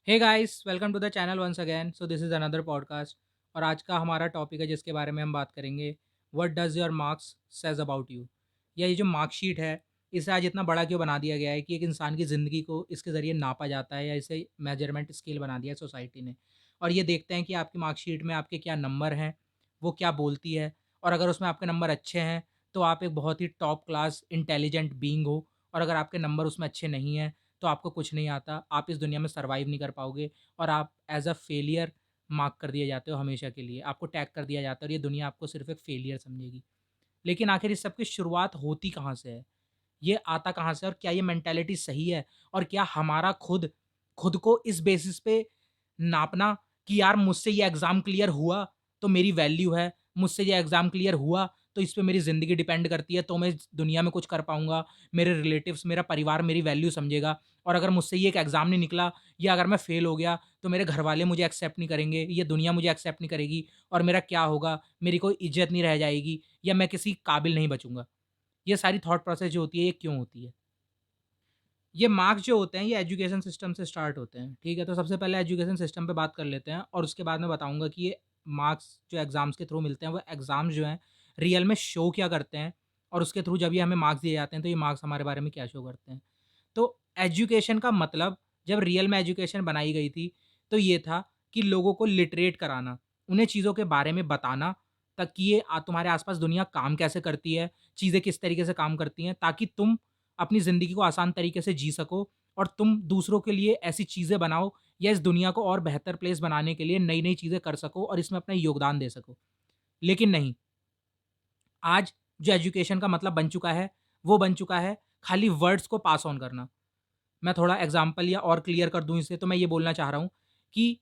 Hey guys, welcome to the channel once again. So this is another podcast और आज का हमारा topic है जिसके बारे में हम बात करेंगे, what does your marks says about you. या ये जो मार्कशीट है, इसे आज इतना बड़ा क्यों बना दिया गया है कि एक इंसान की ज़िंदगी को इसके ज़रिए नापा जाता है या इसे मेजरमेंट स्केल बना दिया है सोसाइटी ने। और ये देखते हैं कि आपकी मार्कशीट में आपके क्या नंबर हैं, वो क्या बोलती है, और अगर उसमें आपके नंबर अच्छे हैं, तो आप एक बहुत ही टॉप क्लास इंटेलिजेंट बीइंग हो, और अगर आपके नंबर उसमें अच्छे नहीं हैं, तो आपको कुछ नहीं आता, आप इस दुनिया में सर्वाइव नहीं कर पाओगे और आप एज़ अ फेलियर मार्क कर दिए जाते हो हमेशा के लिए। आपको टैग कर दिया जाता है और ये दुनिया आपको सिर्फ़ एक फेलियर समझेगी। लेकिन आखिर इस सब की शुरुआत होती कहाँ से है? ये आता कहाँ से है और क्या ये मेंटालिटी सही है? और क्या हमारा खुद, खुद को इस बेसिस पे नापना कि यार मुझसे ये एग्ज़ाम क्लियर हुआ, तो मेरी वैल्यू है, मुझसे ये एग्ज़ाम क्लियर हुआ, तो इस पे मेरी ज़िंदगी डिपेंड करती है, तो मैं इस दुनिया में कुछ कर पाऊँगा, मेरे रिलेटिव्स, मेरा परिवार मेरी वैल्यू समझेगा, और अगर मुझसे ये एक एग्ज़ाम नहीं निकला या अगर मैं फ़ेल हो गया, तो मेरे घरवाले मुझे एक्सेप्ट नहीं करेंगे, ये दुनिया मुझे एक्सेप्ट नहीं करेगी और मेरा क्या होगा? मेरी कोई इज़्ज़त नहीं रह जाएगी या मैं किसी काबिल नहीं बचूँगा। ये सारी थॉट प्रोसेस जो होती है, ये क्यों होती है? ये मार्क्स जो होते हैं, ये एजुकेशन सिस्टम से स्टार्ट होते हैं, ठीक है? तो सबसे पहले एजुकेशन सिस्टम पे बात कर लेते हैं और उसके बाद मैं बताऊँगा कि ये मार्क्स जो एग्ज़ाम्स के थ्रू मिलते हैं, वो एग्ज़ाम्स जो हैं, रियल में शो क्या करते हैं और उसके थ्रू जब ये हमें मार्क्स दिए जाते हैं, तो ये मार्क्स हमारे बारे में क्या शो करते हैं। तो एजुकेशन का मतलब जब रियल में एजुकेशन बनाई गई थी, तो ये था कि लोगों को लिटरेट कराना, उन्हें चीज़ों के बारे में बताना, ताकि ये तुम्हारे आस-पास दुनिया काम कैसे करती है, चीज़ें किस तरीके से काम करती हैं, ताकि तुम अपनी ज़िंदगी को आसान तरीके से जी सको और तुम दूसरों के लिए ऐसी चीज़ें बनाओ या इस दुनिया को और बेहतर प्लेस बनाने के लिए नई-नई चीज़ें कर सको और इसमें अपना योगदान दे सको। लेकिन नहीं, आज जो एजुकेशन का मतलब बन चुका है, वो बन चुका है खाली वर्ड्स को पास ऑन करना। मैं थोड़ा एग्ज़ाम्पल या और क्लियर कर दूँ इसे, तो मैं ये बोलना चाह रहा हूँ कि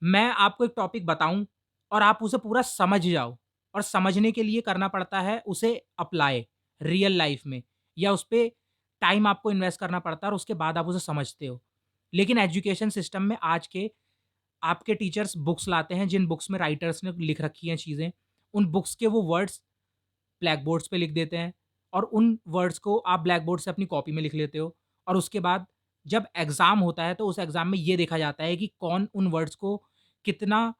मैं आपको एक टॉपिक बताऊँ और आप उसे पूरा समझ जाओ, और समझने के लिए करना पड़ता है उसे अप्लाई रियल लाइफ़ में, या उसपे टाइम आपको इन्वेस्ट करना पड़ता है और उसके बाद आप उसे समझते हो। लेकिन एजुकेशन सिस्टम में आज के आपके टीचर्स बुक्स लाते हैं, जिन बुक्स में राइटर्स ने लिख रखी हैं चीज़ें, उन बुक्स के वो वर्ड्स ब्लैक बोर्ड्स पे लिख देते हैं और उन वर्ड्स को आप ब्लैक बोर्ड से अपनी कॉपी में लिख लेते हो, और उसके बाद जब एग्ज़ाम होता है, तो उस एग्ज़ाम में ये देखा जाता है कि कौन उन वर्ड्स को कितना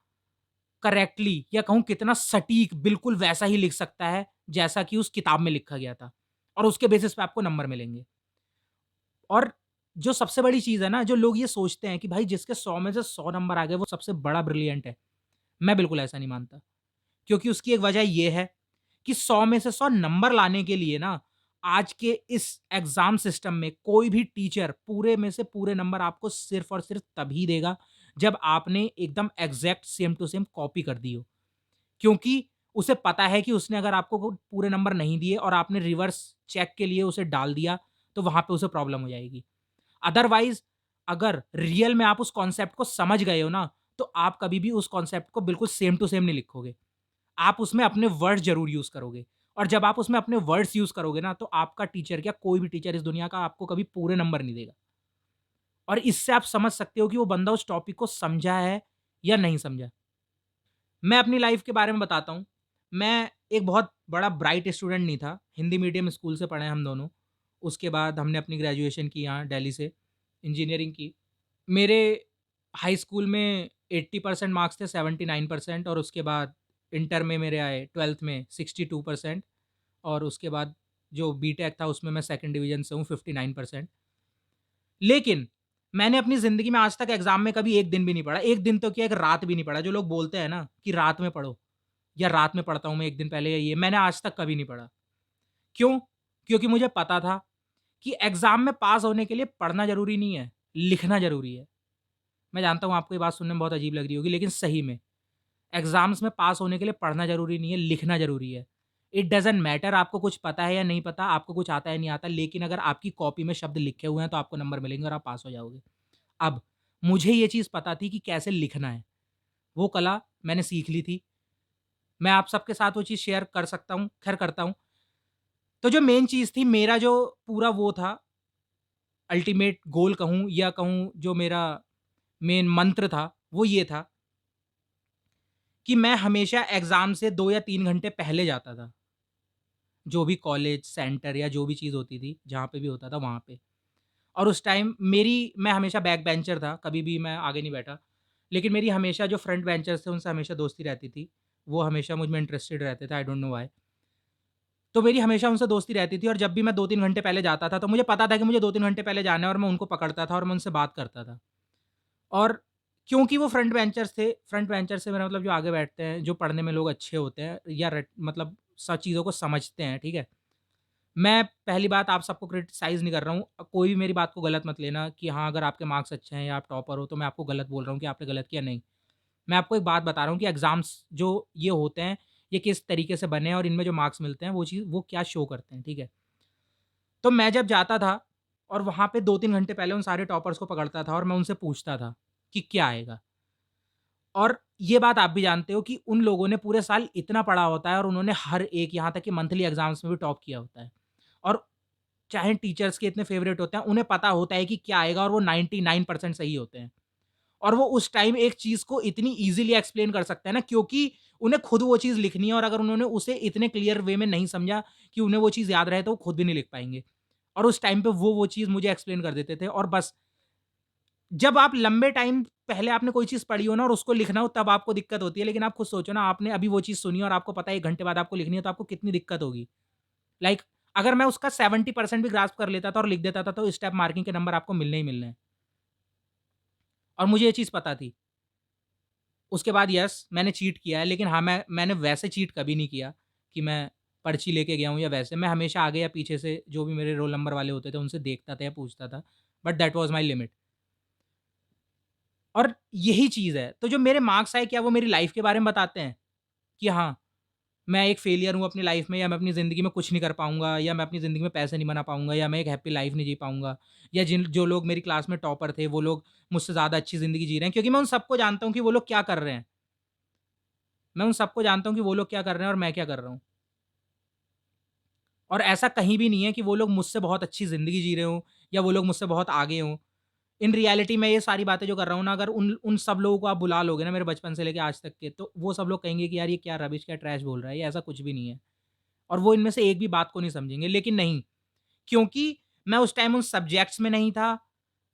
करेक्टली या कहूँ कितना सटीक बिल्कुल वैसा ही लिख सकता है, जैसा कि उस किताब में लिखा गया था, और उसके बेसिस पे आपको नंबर मिलेंगे। और जो सबसे बड़ी चीज़ है ना, जो लोग ये सोचते हैं कि भाई जिसके 100 में से 100 नंबर आ गए, वो सबसे बड़ा ब्रिलियंट है। मैं बिल्कुल ऐसा नहीं मानता। क्योंकि उसकी एक वजह ये है कि 100 में से 100 नंबर लाने के लिए ना, आज के इस एग्ज़ाम सिस्टम में कोई भी टीचर पूरे में से पूरे नंबर आपको सिर्फ़ और सिर्फ़ तभी देगा, जब आपने एकदम exact same to same copy कर दी हो। क्योंकि उसे पता है कि उसने अगर आपको को पूरे नंबर नहीं दिए और आपने रिवर्स चेक के लिए उसे डाल दिया, तो वहाँ पे उसे प्रॉब्लम हो जाएगी। अदरवाइज़ अगर रियल में आप उस कॉन्सेप्ट को समझ गए हो ना, तो आप कभी भी उस कॉन्सेप्ट को बिल्कुल सेम टू सेम नहीं लिखोगे। आप उसमें अपने वर्ड्स ज़रूर यूज़ करोगे, और जब आप उसमें अपने वर्ड्स यूज़ करोगे ना, तो आपका टीचर क्या, कोई भी टीचर इस दुनिया का आपको कभी पूरे नंबर नहीं देगा। और इससे आप समझ सकते हो कि वो बंदा उस टॉपिक को समझा है या नहीं समझा। मैं अपनी लाइफ़ के बारे में बताता हूँ। मैं एक बहुत बड़ा ब्राइट स्टूडेंट नहीं था। हिंदी मीडियम स्कूल से पढ़े हम दोनों। उसके बाद हमने अपनी ग्रेजुएशन की यहाँ दिल्ली से, इंजीनियरिंग की। मेरे हाई स्कूल में 80% मार्क्स थे, 79%, और उसके बाद इंटर में मेरे आए 12th में 62%, और उसके बाद जो बीटेक था उसमें मैं सेकंड डिवीज़न से हूँ, 59%। लेकिन मैंने अपनी ज़िंदगी में आज तक एग्ज़ाम में कभी 1 दिन भी नहीं पढ़ा। 1 दिन तो क्या, 1 रात भी नहीं पढ़ा। जो लोग बोलते हैं ना कि रात में पढ़ो या रात में पढ़ता हूँ मैं 1 दिन पहले या ये, मैंने आज तक कभी नहीं पढ़ा। क्यों? क्योंकि मुझे पता था कि एग्ज़ाम में पास होने के लिए पढ़ना ज़रूरी नहीं है, लिखना ज़रूरी है। मैं जानता हूँ आपको ये बात सुनने में बहुत अजीब लग रही होगी, लेकिन सही में एग्ज़ाम्स में पास होने के लिए पढ़ना ज़रूरी नहीं है, लिखना ज़रूरी है। इट डज़न्ट मैटर आपको कुछ पता है या नहीं पता, आपको कुछ आता है नहीं आता, लेकिन अगर आपकी कॉपी में शब्द लिखे हुए हैं, तो आपको नंबर मिलेंगे और आप पास हो जाओगे। अब मुझे ये चीज़ पता थी कि कैसे लिखना है, वो कला मैंने सीख ली थी। मैं आप सबके साथ वो चीज़ शेयर कर सकता हूँ, ख़ैर करता हूँ। तो जो मेन चीज़ थी, मेरा जो पूरा वो था, अल्टीमेट गोल कहूँ या कहूँ जो मेरा मेन मंत्र था, वो ये था कि मैं हमेशा एग्ज़ाम से 2 या 3 घंटे पहले जाता था। जो भी कॉलेज, सेंटर या जो भी चीज़ होती थी, जहाँ पे भी होता था वहाँ पे। और उस टाइम मैं हमेशा बैक बेंचर था, कभी भी मैं आगे नहीं बैठा। लेकिन मेरी हमेशा जो फ्रंट बेंचर्स थे उनसे हमेशा दोस्ती रहती थी। वो हमेशा मुझ में इंटरेस्टेड रहते थे, आई डोंट नो व्हाई। तो मेरी हमेशा उनसे दोस्ती रहती थी और जब भी मैं 2-3 घंटे पहले जाता था, तो मुझे पता था कि मुझे 2-3 घंटे पहले जाना है और मैं उनको पकड़ता था और मैं उनसे बात करता था। और क्योंकि वो फ्रंट बेंचर्स से मेरा मतलब जो आगे बैठते हैं, जो पढ़ने में लोग अच्छे होते हैं या मतलब सब चीज़ों को समझते हैं, ठीक है? मैं पहली बात आप सबको क्रिटिसाइज़ नहीं कर रहा हूँ। कोई भी मेरी बात को गलत मत लेना कि हाँ, अगर आपके मार्क्स अच्छे हैं या आप टॉपर हो, तो मैं आपको गलत बोल रहा हूँ कि आपने गलत किया, नहीं। मैं आपको एक बात बता रहा हूँ कि एग्ज़ाम्स जो ये होते हैं, ये किस तरीके से बने हैं और इनमें जो मार्क्स मिलते हैं, वो क्या शो करते हैं, ठीक है? तो मैं जब जाता था और वहाँ पे 2-3 घंटे पहले उन सारे टॉपर्स को पकड़ता था और मैं उनसे पूछता था कि क्या आएगा? और ये बात आप भी जानते हो कि उन लोगों ने पूरे साल इतना पढ़ा होता है और उन्होंने हर एक यहाँ तक कि मंथली एग्ज़ाम्स में भी टॉप किया होता है। और चाहे टीचर्स के इतने फ़ेवरेट होते हैं, उन्हें पता होता है कि क्या आएगा और वो 99% सही होते हैं। और वो उस टाइम एक चीज़ को इतनी ईज़िली एक्सप्लेन कर सकते हैं ना, क्योंकि उन्हें खुद वो चीज़ लिखनी है और अगर उन्होंने उसे इतने क्लियर वे में नहीं समझा कि उन्हें वो चीज़ याद रहे, तो वो खुद भी नहीं लिख पाएँगे। और उस टाइम पे वो चीज़ मुझे एक्सप्लेन कर देते थे और बस जब आप लंबे टाइम पहले आपने कोई चीज़ पढ़ी हो ना और उसको लिखना हो तब आपको दिक्कत होती है। लेकिन आप खुद सोचो ना, आपने अभी वो चीज़ सुनी और आपको पता है 1 घंटे बाद आपको लिखनी है, तो आपको कितनी दिक्कत होगी। लाइक अगर मैं उसका 70% भी ग्रास्प कर लेता था और लिख देता था, तो स्टेप मार्किंग के नंबर आपको मिलने ही मिलने हैं। और मुझे ये चीज़ पता थी। उसके बाद यस, मैंने चीट किया है, लेकिन हाँ, मैंने वैसे चीट कभी नहीं किया कि मैं पर्ची लेके गया हूँ या वैसे। मैं हमेशा आगे या पीछे से जो भी मेरे रोल नंबर वाले होते थे, उनसे देखता था या पूछता था। But that was my limit. और यही चीज़ है। तो जो मेरे मार्क्स आए, क्या वो मेरी लाइफ़ के बारे में बताते हैं? कि हाँ, मैं एक फेलियर हूँ अपनी लाइफ़ में, या मैं अपनी ज़िंदगी में कुछ नहीं कर पाऊँगा, या मैं अपनी ज़िंदगी में पैसे नहीं बना पाऊँगा, या मैं एक हैप्पी लाइफ़ नहीं जी पाऊँगा, या जो लोग मेरी क्लास में टॉपर थे, वो लोग मुझसे ज़्यादा अच्छी ज़िंदगी जी रहे हैं, क्योंकि मैं उन सबको जानता हूँ कि वो लोग क्या कर रहे हैं। मैं उन सबको जानता हूँ कि वो लोग क्या कर रहे हैं और मैं क्या कर रहा हूँ। और ऐसा कहीं भी नहीं है कि वो लोग मुझसे बहुत अच्छी ज़िंदगी जी रहे हों या वो लोग मुझसे बहुत आगे हों। इन रियलिटी मैं ये सारी बातें जो कर रहा हूँ ना, अगर उन उन सब लोगों को आप बुला लोगे ना मेरे बचपन से लेके आज तक के, तो वो सब लोग कहेंगे कि यार ये क्या रबिश, क्या ट्रैश बोल रहा है, ये ऐसा कुछ भी नहीं है। और वो इनमें से एक भी बात को नहीं समझेंगे। लेकिन नहीं, क्योंकि मैं उस टाइम उन सब्जेक्ट्स में नहीं था,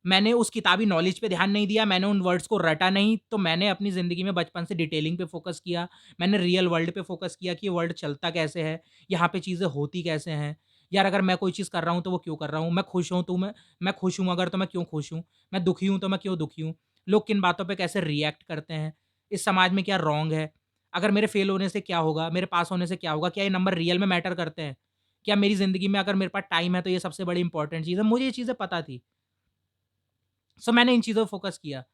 मैंने उस किताबी नॉलेज पे ध्यान नहीं दिया, मैंने उन वर्ड्स को रटा नहीं, तो मैंने अपनी ज़िंदगी में बचपन से डिटेलिंग पे फ़ोकस किया। मैंने रियल वर्ल्ड पे फ़ोकस किया कि ये वर्ल्ड चलता कैसे है, यहाँ पे चीज़ें होती कैसे हैं। यार अगर मैं कोई चीज़ कर रहा हूँ, तो वो क्यों कर रहा हूँ? मैं खुश हूँ अगर, तो मैं क्यों खुश हूँ? मैं दुखी हूँ, तो मैं क्यों दुखी हूँ? लोग किन बातों पे कैसे रिएक्ट करते हैं? इस समाज में क्या रॉन्ग है? अगर मेरे फेल होने से क्या होगा? मेरे पास होने से क्या होगा? क्या ये नंबर रियल में मैटर करते हैं? क्या मेरी ज़िंदगी में अगर मेरे पास टाइम है, तो ये सबसे बड़ी इंपॉर्टेंट चीज़ है? मुझे ये चीज़ें पता थी। सो मैंने इन चीज़ों पे फ़ोकस किया।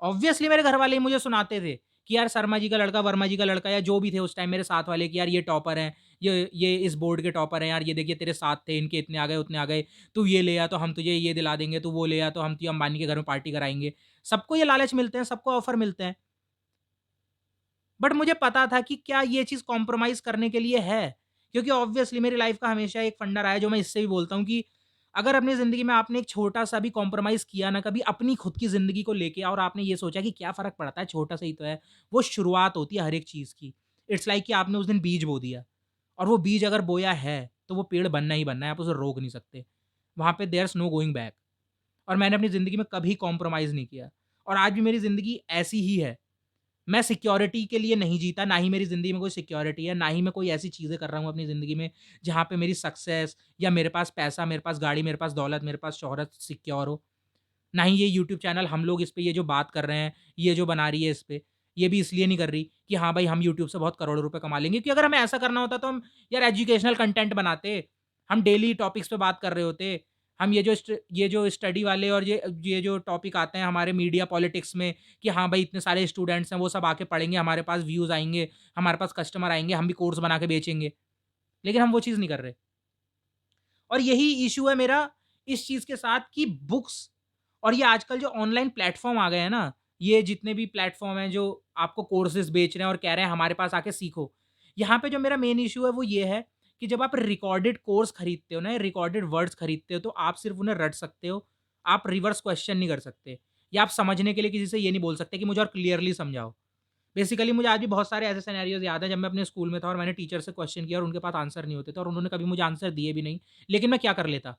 ऑब्वियसली मेरे घरवाले ही मुझे सुनाते थे कि यार शर्मा जी का लड़का, वर्मा जी का लड़का, या जो भी थे उस टाइम मेरे साथ वाले, कि यार ये टॉपर हैं, ये इस बोर्ड के टॉपर हैं, यार ये देखिए तेरे साथ थे, इनके इतने आ गए, उतने आ गए, तू ये ले आ तो हम तुझे ये दिला देंगे, तू वो ले आ तो हम तुझे अंबानी के घर में पार्टी कराएँगे। सबको ये लालच मिलते हैं, सबको ऑफ़र मिलते हैं। बट मुझे पता था कि क्या ये चीज़ कॉम्प्रोमाइज़ करने के लिए है? क्योंकि ऑब्वियसली मेरी लाइफ़ का हमेशा एक फंडा रहा है, जो मैं इससे भी बोलता हूँ कि अगर अपनी ज़िंदगी में आपने एक छोटा-सा भी कॉम्प्रोमाइज़ किया ना कभी अपनी खुद की ज़िंदगी को लेके, और आपने ये सोचा कि क्या फ़र्क पड़ता है, छोटा सा ही तो है, वो शुरुआत होती है हर एक चीज़ की। इट्स लाइक कि आपने उस दिन बीज बो दिया और वो बीज अगर बोया है, तो वो पेड़ बनना ही बनना है, आप उसे रोक नहीं सकते। वहाँ पे there is no going back. और मैंने अपनी ज़िंदगी में कभी कॉम्प्रोमाइज़ नहीं किया और आज भी मेरी ज़िंदगी ऐसी ही है। मैं सिक्योरिटी के लिए नहीं जीता, ना ही मेरी ज़िंदगी में कोई सिक्योरिटी है, ना ही मैं कोई ऐसी चीज़ें कर रहा हूँ अपनी ज़िंदगी में, जहाँ पे मेरी सक्सेस या मेरे पास पैसा, मेरे पास गाड़ी, मेरे पास दौलत, मेरे पास शोहरत सिक्योर हो। ना ही ये यूट्यूब चैनल, हम लोग इस पे ये जो बात कर रहे हैं, ये जो बना रही है इस पे, ये भी इसलिए नहीं कर रही कि हाँ भाई हम यूट्यूब से बहुत करोड़ों रुपए कमा लेंगे, क्योंकि अगर हमें ऐसा करना होता तो हम यार एजुकेशनल कंटेंट बनाते, हम डेली टॉपिक्स पे बात कर रहे होते। हम ये जो स्टडी वाले और ये जो टॉपिक आते हैं हमारे मीडिया पॉलिटिक्स में कि हाँ भाई इतने सारे स्टूडेंट्स हैं, वो सब आके पढ़ेंगे, हमारे पास व्यूज़ आएँगे, हमारे पास कस्टमर आएँगे, हम भी कोर्स बना के बेचेंगे। लेकिन हम वो चीज़ नहीं कर रहे। और यही इश्यू है मेरा इस चीज़ के साथ कि बुक्स और ये आजकल जो ऑनलाइन प्लेटफ़ॉर्म आ गए हैं ना, ये जितने भी प्लेटफ़ॉर्म हैं जो आपको कोर्सेज़ बेच रहे हैं और कह रहे हैं हमारे पास आके सीखो। यहाँ पे जो मेरा मेन इश्यू है वो ये है कि जब आप रिकॉर्डेड कोर्स खरीदते हो ना, रिकॉर्डेड वर्ड्स खरीदते हो, तो आप सिर्फ़ उन्हें रट सकते हो, आप रिवर्स क्वेश्चन नहीं कर सकते या आप समझने के लिए किसी से ये नहीं बोल सकते कि मुझे और क्लियरली समझाओ। बेसिकली मुझे आज भी बहुत सारे ऐसे सिनेरियोज़ याद हैं जब मैं अपने स्कूल में था और मैंने टीचर से क्वेश्चन किया और उनके पास आंसर नहीं होते थे और उन्होंने कभी मुझे आंसर दिए भी नहीं, लेकिन मैं क्या कर लेता?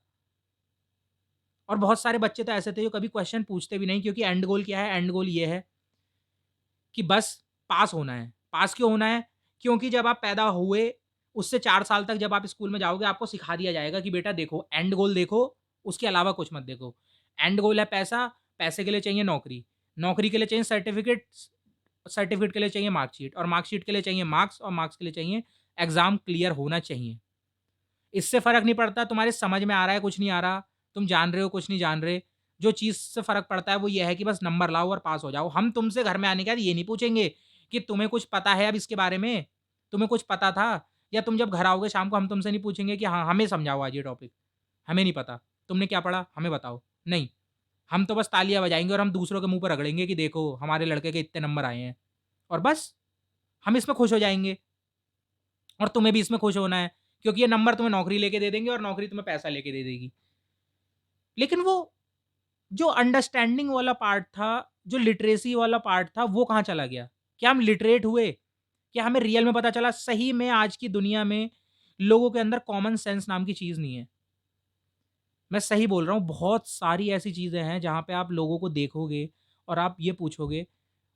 और बहुत सारे बच्चे तो ऐसे थे जो कभी क्वेश्चन पूछते भी नहीं, क्योंकि एंड गोल क्या है? एंड गोल ये है कि बस पास होना है। पास क्यों होना है? क्योंकि जब आप पैदा हुए, उससे 4 साल तक जब आप स्कूल में जाओगे, आपको सिखा दिया जाएगा कि बेटा देखो, एंड गोल देखो, उसके अलावा कुछ मत देखो। एंड गोल है पैसा, पैसे के लिए चाहिए नौकरी, नौकरी के लिए चाहिए सर्टिफ़िकेट, सर्टिफ़िकेट के लिए चाहिए मार्कशीट, और मार्कशीट के लिए चाहिए मार्क्स, और मार्क्स के लिए चाहिए एग्ज़ाम क्लियर होना चाहिए। इससे फ़र्क नहीं पड़ता तुम्हारे समझ में आ रहा है, कुछ नहीं आ रहा, तुम जान रहे हो, कुछ नहीं जान रहे। जो चीज़ से फ़र्क पड़ता है वो ये है कि बस नंबर लाओ और पास हो जाओ। हम तुमसे घर में आने के बाद ये नहीं पूछेंगे कि तुम्हें कुछ पता है अब इसके बारे में? तुम्हें कुछ पता था? या तुम जब घर आओगे शाम को, हम तुमसे नहीं पूछेंगे कि हाँ, हमें समझाओ आज ये टॉपिक। हमें नहीं पता। तुमने क्या पढ़ा? हमें बताओ। नहीं, हम तो बस तालियाँ बजाएँगे और हम दूसरों के मुँह पे रगड़ेंगे कि देखो हमारे लड़के के इतने नंबर आए हैं, और बस हम इसमें खुश हो जाएँगे। और तुम्हें भी इसमें खुश होना है, क्योंकि ये नंबर तुम्हें नौकरी लेके दे देंगे और नौकरी तुम्हें पैसा लेके दे देगी। लेकिन वो जो अंडरस्टैंडिंग वाला पार्ट था, जो लिटरेसी वाला पार्ट था, वो कहाँ चला गया? क्या हम लिटरेट हुए? क्या हमें रियल में पता चला सही में आज की दुनिया में लोगों के अंदर कॉमन सेंस नाम की चीज़ नहीं है? मैं सही बोल रहा हूँ, बहुत सारी ऐसी चीज़ें हैं जहाँ पे आप लोगों को देखोगे और आप ये पूछोगे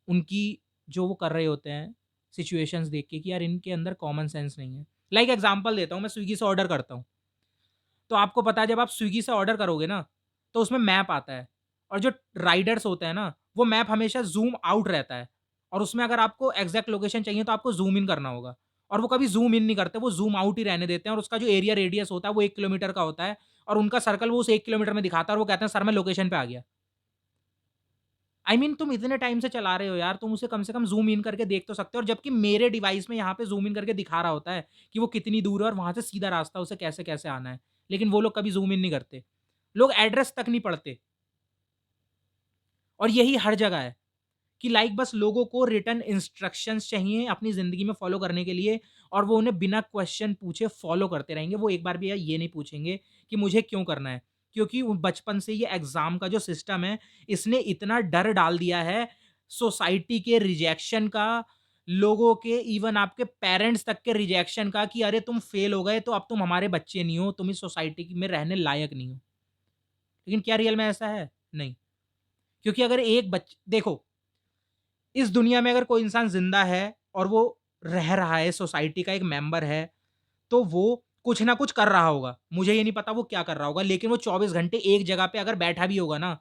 उनकी, जो वो कर रहे होते हैं, सिचुएशंस देख के कि यार इनके अंदर कॉमन सेंस नहीं है। लाइक एग्ज़ाम्पल देता हूँ, मैं स्विगी से ऑर्डर करता हूँ। तो आपको पता है जब आप स्विगी से ऑर्डर करोगे ना, तो उसमें मैप आता है, और जो राइडर्स होते हैं ना, वो मैप हमेशा ज़ूम आउट रहता है, और उसमें अगर आपको एग्ज़ैक्ट लोकेशन चाहिए तो आपको ज़ूम इन करना होगा, और वो कभी ज़ूम इन नहीं करते, वो ज़ूम आउट ही रहने देते हैं, और उसका जो एरिया रेडियस होता है वो 1 किलोमीटर का होता है, और उनका सर्कल वो उस 1 किलोमीटर में दिखाता है, और वो कहते हैं सर मैं लोकेशन पे आ गया। आई मीन तुम इतने टाइम से चला रहे हो यार, तुम उसे कम से कम ज़ूम इन करके देख तो सकते हो, और जबकि मेरे डिवाइस में यहाँ पे ज़ूम इन करके दिखा रहा होता है कि वो कितनी दूर है और वहाँ से सीधा रास्ता उसे कैसे-कैसे आना है। लेकिन वो लोग कभी ज़ूम इन नहीं करते। लोग एड्रेस तक नहीं पढ़ते, और यही हर जगह है कि लाइक बस लोगों को रिटन इंस्ट्रक्शंस चाहिए अपनी ज़िंदगी में फ़ॉलो करने के लिए, और वो उन्हें बिना क्वेश्चन पूछे फ़ॉलो करते रहेंगे। वो एक बार भी ये नहीं पूछेंगे कि मुझे क्यों करना है? क्योंकि वो बचपन से ये एग्ज़ाम का जो सिस्टम है, इसने इतना डर डाल दिया है सोसाइटी के रिजेक्शन का, लोगों के, इवन आपके पेरेंट्स तक के रिजेक्शन का, कि अरे तुम फ़ेल हो गए तो अब तुम हमारे बच्चे नहीं हो, तुम इस सोसाइटी में रहने लायक नहीं हो। लेकिन क्या रियल में ऐसा है? नहीं। क्योंकि अगर एक बच देखो, इस दुनिया में अगर कोई इंसान ज़िंदा है और वो रह रहा है, सोसाइटी का एक मेंबर है, तो वो कुछ ना कुछ कर रहा होगा। मुझे ये नहीं पता वो क्या कर रहा होगा, लेकिन वो 24 घंटे एक जगह पे अगर बैठा भी होगा ना,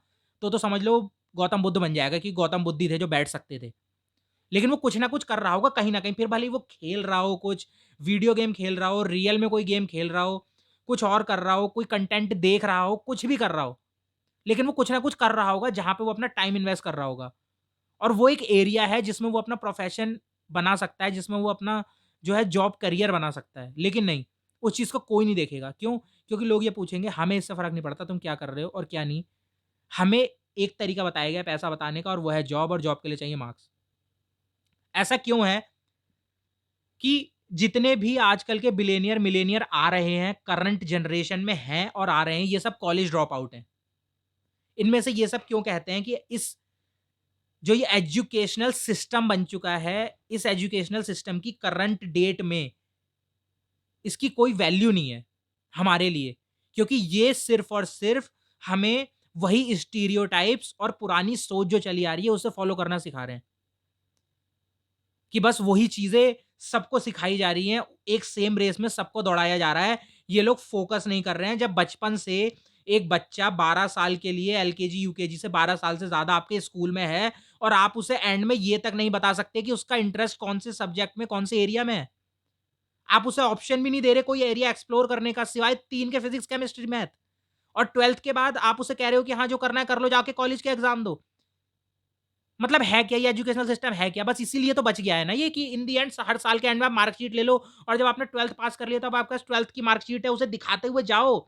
तो समझ लो गौतम बुद्ध बन जाएगा, कि गौतम बुद्ध ही थे जो बैठ सकते थे। लेकिन वो कुछ ना कुछ कर रहा होगा कहीं न कहीं, फिर भले ही वो खेल रहा हो कुछ, वीडियो गेम खेल रहा हो, रियल में कोई गेम खेल रहा हो, कुछ और कर रहा हो, कोई कंटेंट देख रहा हो, कुछ भी कर रहा हो। लेकिन वो कुछ ना कुछ कर रहा होगा जहाँ पे वो अपना टाइम इन्वेस्ट कर रहा होगा। और वो एक एरिया है जिसमें वो अपना प्रोफ़ेशन बना सकता है, जिसमें वो अपना जो है जॉब करियर बना सकता है। लेकिन नहीं, उस चीज़ को कोई नहीं देखेगा। क्यों? क्योंकि लोग ये पूछेंगे हमें इससे फ़र्क नहीं पड़ता तुम क्या कर रहे हो और क्या नहीं। हमें एक तरीका बताया गया है पैसा बताने का, और वो है जॉब, और जॉब के लिए चाहिए मार्क्स। ऐसा क्यों है कि जितने भी आजकल के बिलियनियर, मिलियनियर आ रहे हैं, करंट जनरेशन में हैं और आ रहे हैं, ये सब कॉलेज ड्रॉप आउट हैं। इनमें से ये सब क्यों कहते हैं कि इस जो ये एजुकेशनल सिस्टम बन चुका है, इस एजुकेशनल सिस्टम की करंट डेट में इसकी कोई वैल्यू नहीं है हमारे लिए। क्योंकि ये सिर्फ़ और सिर्फ़ हमें वही स्टीरियोटाइप्स और पुरानी सोच जो चली आ रही है, उसे फ़ॉलो करना सिखा रहे हैं। कि बस वही चीज़ें सबको सिखाई जा रही हैं, एक सेम रेस में सबको दौड़ाया जा रहा है। ये लोग फ़ोकस नहीं कर रहे हैं, जब बचपन से एक बच्चा 12 साल के लिए एलकेजी, यूकेजी से 12 साल से ज़्यादा आपके स्कूल में है, और आप उसे एंड में ये तक नहीं बता सकते कि उसका इंटरेस्ट कौन से सब्जेक्ट में, कौन से एरिया में है। आप उसे ऑप्शन भी नहीं दे रहे कोई एरिया एक्सप्लोर करने का, सिवाय 3 के फिज़िक्स, केमिस्ट्री, मैथ, और 12th के बाद आप उसे कह रहे हो कि हाँ, जो करना है कर लो, जाके कॉलेज के एग्ज़ाम दो। मतलब है क्या ये एजुकेशनल सिस्टम, है क्या? बस इसीलिए तो बच गया है ना ये, कि इन द एंड हर साल के एंड में आप मार्कशीट ले लो, और जब आपने 12th पास कर लिया, तब आपके पास 12th की मार्कशीट है, उसे दिखाते हुए जाओ,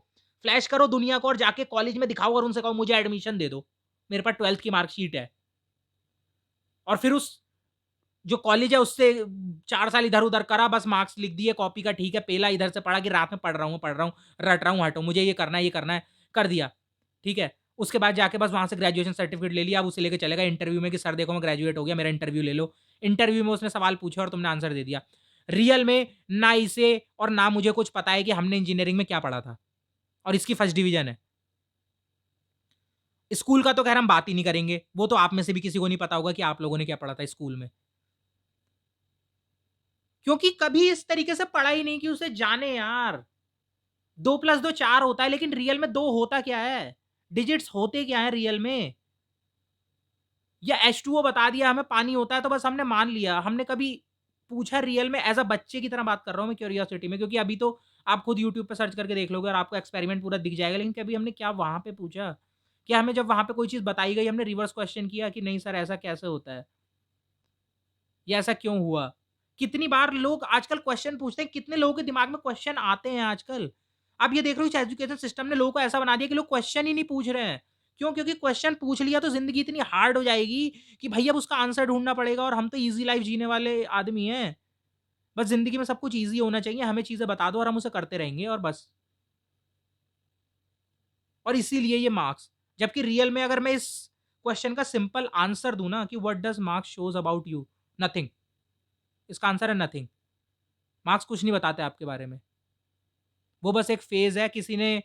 फ्लैश करो दुनिया को, और जाके कॉलेज में दिखाओ और उनसे कहो मुझे एडमिशन दे दो। मेरे पास 12th की मार्कशीट है। और फिर उस जो कॉलेज है उससे 4 साल इधर-उधर करा, बस मार्क्स लिख दिए कॉपी का, ठीक है, पेला इधर से पढ़ा कि रात में पढ़ रहा हूँ, रट रहा हूँ, हटो, मुझे ये करना है, कर दिया, ठीक है। उसके बाद जाके बस वहाँ से ग्रेजुएशन सर्टिफिकेट ले लिया, अब उसे लेके चले गए इंटरव्यू में कि सर देखो मैं ग्रेजुएट हो गया, मेरा इंटरव्यू ले लो। इंटरव्यू में उसने सवाल पूछे और तुमने आंसर दे दिया। रियल में ना इसे और ना मुझे कुछ पता है कि हमने इंजीनियरिंग में क्या पढ़ा था, और इसकी फर्स्ट डिवीज़न है। स्कूल का तो ख़ैर हम बात ही नहीं करेंगे, वो तो आप में से भी किसी को नहीं पता होगा कि आप लोगों ने क्या पढ़ा था स्कूल में। क्योंकि कभी इस तरीके से पढ़ा ही नहीं कि उसे जाने यार। 2 प्लस 2 4 होता है, लेकिन रियल में 2 होता क्या है? डिजिट्स होते क्या हैं रियल में? या H2O बता दिया हमें पानी होता है तो बस हमने मान लिया। हमने कभी पूछा रियल में, एज़ अ बच्चे की तरह बात कर रहा हूँ मैं क्यूरियोसिटी में, क्योंकि अभी तो आप खुद यूट्यूब पे सर्च करके देख लोगे और आपको एक्सपेरिमेंट पूरा दिख जाएगा। लेकिन कभी हमने क्या वहाँ पे पूछा? क्या हमें जब वहाँ पे कोई चीज़ बताई गई हमने रिवर्स क्वेश्चन किया कि नहीं सर ऐसा कैसे होता है? या ऐसा क्यों हुआ? कितनी बार लोग आजकल क्वेश्चन पूछते हैं, कितने लोगों के दिमाग में क्वेश्चन आते हैं आजकल। आप ये देख रहे हो इस एजुकेशन सिस्टम ने लोगों को ऐसा बना दिया कि लोग क्वेश्चन ही नहीं पूछ रहे हैं। क्यों? क्योंकि क्वेश्चन पूछ लिया तो ज़िंदगी इतनी हार्ड हो जाएगी कि भई अब उसका आंसर ढूँढना पड़ेगा, और हम तो ईज़ी लाइफ़ जीने वाले आदमी हैं। बस ज़िंदगी में सब कुछ ईज़ी होना चाहिए, हमें चीज़ें बता दो और हम उसे करते रहेंगे और बस। और इसीलिए ये मार्क्स, जबकि रियल में अगर मैं इस क्वेश्चन का सिंपल आंसर दूँ ना कि what does marks shows about you? Nothing. इसका आंसर है नथिंग। मार्क्स कुछ नहीं बताते आपके बारे में। वो बस एक फ़ेज़ है, किसी ने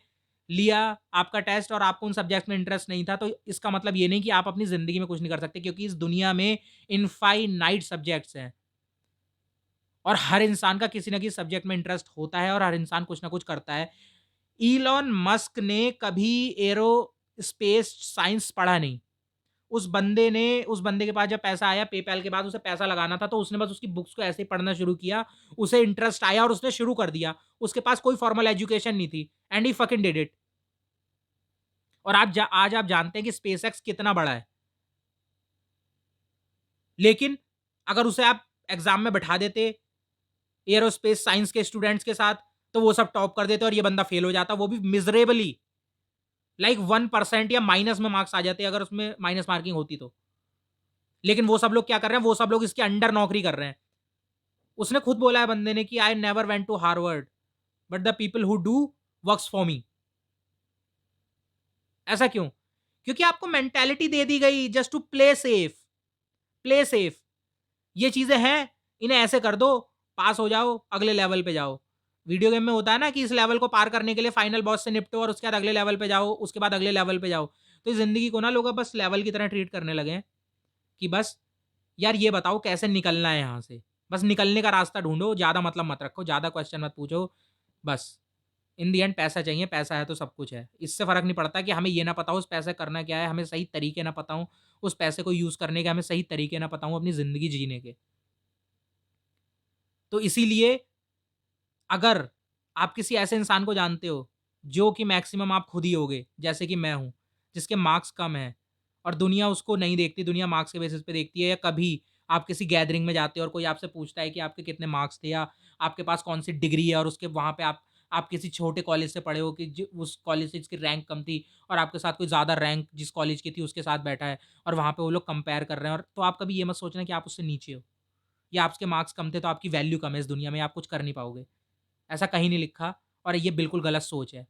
लिया आपका टेस्ट और आपको उन सब्जेक्ट्स में इंटरेस्ट नहीं था, तो इसका मतलब ये नहीं कि आप अपनी ज़िंदगी में कुछ नहीं कर सकते, क्योंकि इस दुनिया में इनफ़ाइनाइट सब्जेक्ट्स हैं और हर इंसान का किसी न किसी सब्जेक्ट में इंटरेस्ट होता है और हर इंसान कुछ न कुछ करता है। इलॉन मस्क ने कभी एयरोस्पेस साइंस पढ़ा नहीं। उस बंदे के पास जब पैसा आया पेपैल के बाद, उसे पैसा लगाना था, तो उसने बस उसकी बुक्स को ऐसे ही पढ़ना शुरू किया। उसे इंटरेस्ट आया और उसने शुरू कर दिया। उसके पास कोई फॉर्मल एजुकेशन नहीं थी, and he fucking did it. और आज आप जानते हैं कि स्पेसएक्स कितना बड़ा है। लेकिन अगर उसे आप एग्ज़ाम में बैठा देते एयरोस्पेस साइंस के स्टूडेंट्स के साथ, तो वो सब टॉप कर देते और ये बंदा फेल हो जाता, वो भी मिज़रेबली। लाइक 1% या माइनस में मार्क्स आ जाते अगर उसमें माइनस मार्किंग होती तो। लेकिन वो सब लोग क्या कर रहे हैं, वो सब लोग इसके अंडर नौकरी कर रहे हैं। उसने खुद बोला है बंदे ने कि I never went to Harvard, but the people who do works for me. ऐसा क्यों? क्योंकि आपको मेंटालिटी दे दी गई just to play safe. Play safe. ये चीजें हैं, इन्हें ऐसे कर दो, पास हो जाओ, अगले लेवल पे जाओ। वीडियो गेम में होता है ना कि इस लेवल को पार करने के लिए फाइनल बॉस से निपटो और उसके बाद अगले लेवल पे जाओ, उसके बाद अगले लेवल पे जाओ। तो इस जिंदगी को ना लोग अब बस लेवल की तरह ट्रीट करने लगे हैं कि बस यार ये बताओ कैसे निकलना है यहाँ से। बस निकलने का रास्ता ढूंढो, ज्यादा मतलब मत रखो, ज्यादा क्वेश्चन मत पूछो। बस इन दी एंड पैसा चाहिए, पैसा है तो सब कुछ है। इससे फ़र्क नहीं पड़ता कि हमें ये ना पता हो उस पैसे करना क्या है, हमें सही तरीके ना पता हो, उस पैसे को यूज़ करने के हमें सही तरीके ना पता हो अपनी ज़िंदगी जीने के। तो इसीलिए अगर आप किसी ऐसे इंसान को जानते हो, जो कि मैक्सिमम आप खुद ही होगे, जैसे कि मैं हूँ, जिसके मार्क्स कम हैं और दुनिया उसको नहीं देखती, दुनिया मार्क्स के बेसिस पे देखती है, या कभी आप किसी गैदरिंग में जाते हो और कोई आपसे पूछता है कि आपके कितने मार्क्स थे या आपके पास कौन-सी डिग्री है, और उसके वहाँ पे आप किसी छोटे कॉलेज से पढ़े हो कि ज उस कॉलेज से जिसकी रैंक कम थी और आपके साथ कोई ज़्यादा रैंक जिस कॉलेज की थी उसके साथ बैठा है और वहाँ पे वो लोग कंपेयर कर रहे हैं, और तो आप कभी ये मत सोचना कि आप उससे नीचे हो या आपके मार्क्स कम थे तो आपकी वैल्यू कम है इस दुनिया में, आप कुछ कर नहीं पाओगे। ऐसा कहीं नहीं लिखा और ये बिल्कुल गलत सोच है।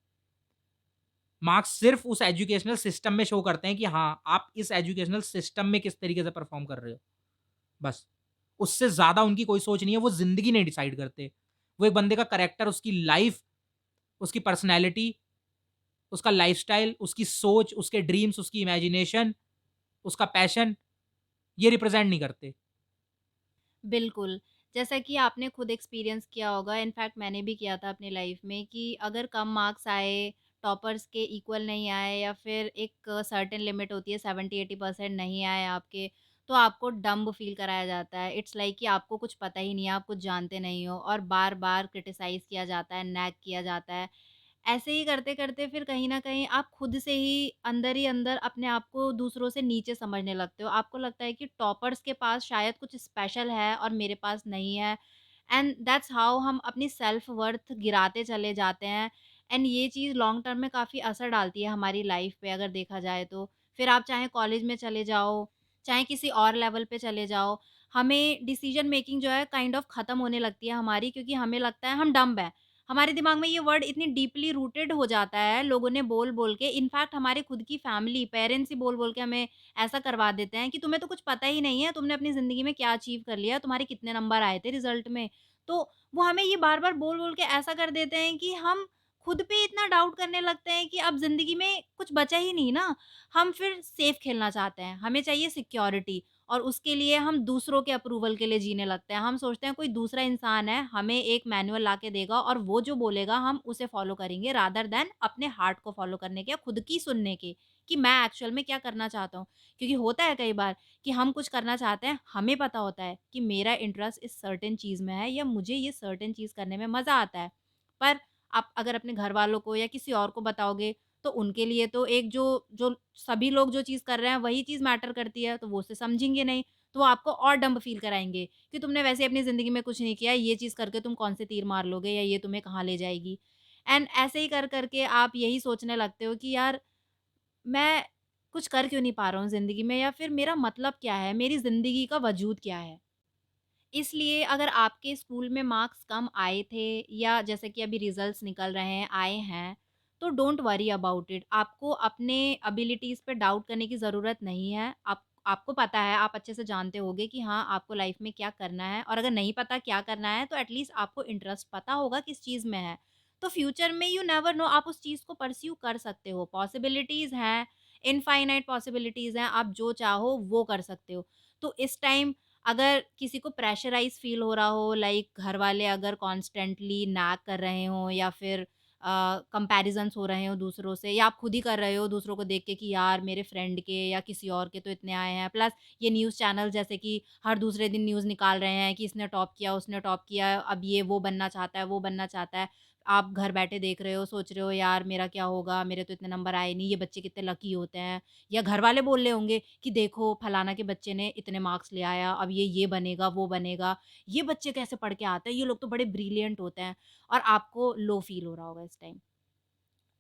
मार्क्स सिर्फ़ उस एजुकेशनल सिस्टम में शो करते हैं कि हाँ, आप इस एजुकेशनल सिस्टम में किस तरीके से परफ़ॉर्म कर रहे हो, बस। उससे ज़्यादा उनकी कोई सोच नहीं है, वो ज़िंदगी नहीं डिसाइड करते। वो एक बंदे का करैक्टर, उसकी लाइफ़, उसकी पर्सनैलिटी, उसका लाइफ़स्टाइल, उसकी सोच, उसके ड्रीम्स, उसकी इमेजिनेशन, उसका पैशन, ये रिप्रेज़ेंट नहीं करते। बिल्कुल, जैसा कि आपने खुद एक्सपीरियंस किया होगा, इनफैक्ट मैंने भी किया था अपनी लाइफ में कि अगर कम मार्क्स आए, टॉपर्स के इक्वल नहीं आए या फिर एक सर्टेन लिमिट होती है 70-80% नहीं आए आपके, तो आपको डम्ब फ़ील कराया जाता है। इट्स लाइक कि आपको कुछ पता ही नहीं है, आप कुछ जानते नहीं हो और बार-बार क्रिटिसाइज़ किया जाता है, नैग किया जाता है। ऐसे ही करते-करते फिर कहीं न कहीं आप खुद से ही अंदर अपने आप को दूसरों से नीचे समझने लगते हो। आपको लगता है कि टॉपर्स के पास शायद कुछ स्पेशल है और मेरे पास नहीं है एंड दैट्स हाउ हम अपनी सेल्फ वर्थ गिराते चले जाते हैं एंड ये चीज़ लॉन्ग टर्म में काफ़ी असर डालती है हमारी लाइफ पे अगर देखा जाए तो। फिर आप चाहे कॉलेज में चले जाओ, चाहे किसी और लेवल पे चले जाओ, हमें डिसीज़न मेकिंग जो है काइंड ऑफ ख़त्म होने लगती है हमारी क्योंकि हमें लगता है हम डम्ब हैं। हमारे दिमाग में ये वर्ड इतनी डीपली रूटेड हो जाता है लोगों ने बोल-बोल के इनफैक्ट हमारे खुद की फैमिली, पेरेंट्स ही बोल-बोल के हमें ऐसा करवा देते हैं कि तुम्हें तो कुछ पता ही नहीं है, तुमने अपनी ज़िंदगी में क्या अचीव कर लिया, तुम्हारे कितने नंबर आए थे रिज़ल्ट में। तो वो हमें ये बार-बार बोल-बोल के ऐसा कर देते हैं कि हम खुद पे इतना डाउट करने लगते हैं कि अब ज़िंदगी में कुछ बचा ही नहीं ना। हम फिर सेफ खेलना चाहते हैं, हमें चाहिए सिक्योरिटी और उसके लिए हम दूसरों के अप्रूवल के लिए जीने लगते हैं। हम सोचते हैं कोई दूसरा इंसान है, हमें एक मैनुअल ला के देगा और वो जो बोलेगा हम उसे फ़ॉलो करेंगे रादर दैन अपने हार्ट को फ़ॉलो करने के या खुद की सुनने के, कि मैं एक्चुअल में क्या करना चाहता हूँ। क्योंकि होता है कई बार कि हम कुछ करना चाहते हैं, हमें पता होता है कि मेरा इंटरेस्ट इस सर्टेन चीज़ में है या मुझे ये सर्टेन चीज़ करने में मज़ा आता है। पर आप अगर अपने घरवालों को या किसी और को बताओगे, तो उनके लिए तो एक जो जो सभी लोग जो चीज़ कर रहे हैं, वही चीज़ मैटर करती है, तो वो उसे समझेंगे नहीं। तो वो आपको और डम्ब फ़ील कराएँगे कि तुमने वैसे अपनी ज़िंदगी में कुछ नहीं किया, ये चीज़ करके तुम कौन से तीर मार लोगे या ये तुम्हें कहाँ ले जाएगी। एंड ऐसे ही कर के आप यही सोचने लगते हो कि यार मैं कुछ कर क्यों नहीं पा रहा हूँ ज़िंदगी में या फिर मेरा मतलब क्या है? मेरी ज़िंदगी का वजूद क्या है? इसलिए अगर आपके स्कूल में मार्क्स कम आए थे या जैसे कि अभी रिजल्ट्स निकल रहे हैं, आए हैं, तो डोंट वरी अबाउट इट। आपको अपने एबिलिटीज़ पे डाउट करने की ज़रूरत नहीं है। आपको पता है, आप अच्छे से जानते होंगे कि हाँ, आपको लाइफ़ में क्या करना है और अगर नहीं पता क्या करना है, तो एट लीस्ट आपको इंटरेस्ट पता होगा किस चीज़ में है। तो फ्यूचर में यू नेवर नो आप उस चीज़ को परस्यू कर सकते हो। पॉसिबिलिटीज़ हैं, इनफ़ाइनाइट पॉसिबिलिटीज़ हैं, आप जो चाहो वो कर सकते हो। तो इस टाइम अगर किसी को प्रेशराइज़ फ़ील हो रहा हो लाइक घर वाले अगर कॉन्स्टेंटली नैग कर रहे हों या फिर कंपैरिज़न्स हो रहे हों दूसरों से या आप खुद ही कर रहे हो दूसरों को देख के कि यार मेरे फ्रेंड के या किसी और के तो इतने आए हैं। प्लस ये न्यूज़ चैनल जैसे कि हर दूसरे दिन न्यूज़ निकाल रहे हैं कि इसने टॉप किया, उसने टॉप किया, अब ये वो बनना चाहता है, वो बनना चाहता है। आप घर बैठे देख रहे हो, सोच रहे हो यार मेरा क्या होगा? मेरे तो इतने नंबर आए नहीं, ये बच्चे कितने लकी होते हैं। या घरवाले बोल रहे होंगे कि देखो फलाना के बच्चे ने इतने मार्क्स ले आया, अब ये बनेगा, वो बनेगा। ये बच्चे कैसे पढ़ के आते हैं, ये लोग तो बड़े ब्रिलियंट होते हैं और आपको लो फ़ील हो रहा होगा इस टाइम।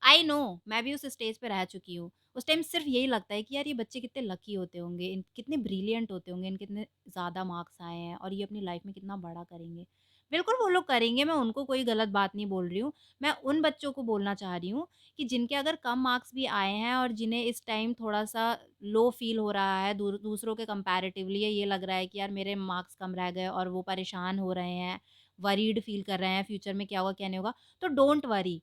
आई नो मैं भी उस स्टेज पे रह चुकी हूँ। उस टाइम सिर्फ़ यही लगता है कि यार ये बच्चे कितने लकी होते होंगे, इन कितने ब्रिलियंट होते होंगे, इन कितने ज़्यादा मार्क्स आए हैं और ये अपनी लाइफ़ में कितना बड़ा करेंगे। बिल्कुल वो लोग करेंगे, मैं उनको कोई गलत बात नहीं बोल रही हूँ। मैं उन बच्चों को बोलना चाह रही हूँ कि जिनके अगर कम मार्क्स भी आए हैं और जिन्हें इस टाइम थोड़ा-सा लो फ़ील हो रहा है दूसरों के कंपैरेटिवली या ये लग रहा है कि यार मेरे मार्क्स कम रह गए और वो परेशान हो रहे हैं, वरीड फ़ील कर रहे हैं फ्यूचर में क्या होगा, क्या नहीं होगा, तो डोंट वरी।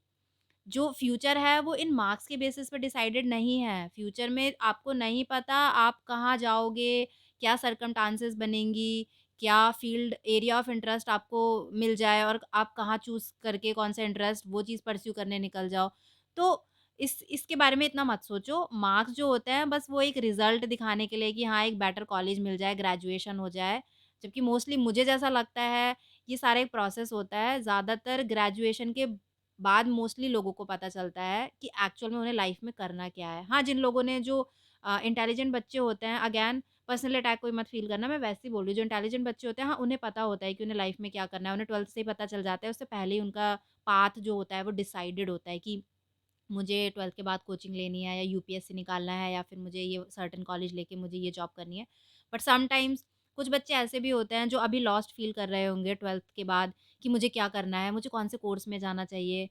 जो फ्यूचर है वो इन मार्क्स के बेसिस पे डिसाइडेड नहीं है। फ्यूचर में आपको नहीं पता आप कहाँ जाओगे, क्या सर्कमस्टांसेस बनेंगी, क्या फ़ील्ड एरिया ऑफ इंटरेस्ट आपको मिल जाए और आप कहाँ चूज़ करके कौन-सा इंटरेस्ट वो चीज़ परस्यू करने निकल जाओ। तो इसके बारे में इतना मत सोचो। मार्क्स जो होते हैं बस वो एक रिज़ल्ट दिखाने के लिए कि हाँ, एक बेटर कॉलेज मिल जाए, ग्रेजुएशन हो जाए। जबकि मोस्टली मुझे जैसा लगता है ये सारा एक प्रोसेस होता है। ज़्यादातर ग्रेजुएशन के बाद मोस्टली लोगों को पता चलता है कि एक्चुअल में उन्हें लाइफ में करना क्या है। हाँ, जिन लोगों ने जो इंटेलिजेंट बच्चे होते हैं अगेन पर्सनल अटैक कोई मत फ़ील करना, मैं वैसे ही बोल रही हूँ। जो इंटेलिजेंट बच्चे होते हैं हाँ, उन्हें पता होता है कि उन्हें लाइफ में क्या करना है। उन्हें 12th से ही पता चल जाता है, उससे पहले ही उनका पाथ जो होता है वो डिसाइडेड होता है कि मुझे 12th के बाद कोचिंग लेनी है या यूपीएससी निकालना है या फिर मुझे ये सर्टेन कॉलेज लेके मुझे ये जॉब करनी है। बट समटाइम्स कुछ बच्चे ऐसे भी होते हैं जो अभी लॉस्ट फ़ील कर रहे होंगे 12th के बाद कि मुझे क्या करना है, मुझे कौन से कोर्स में जाना चाहिए,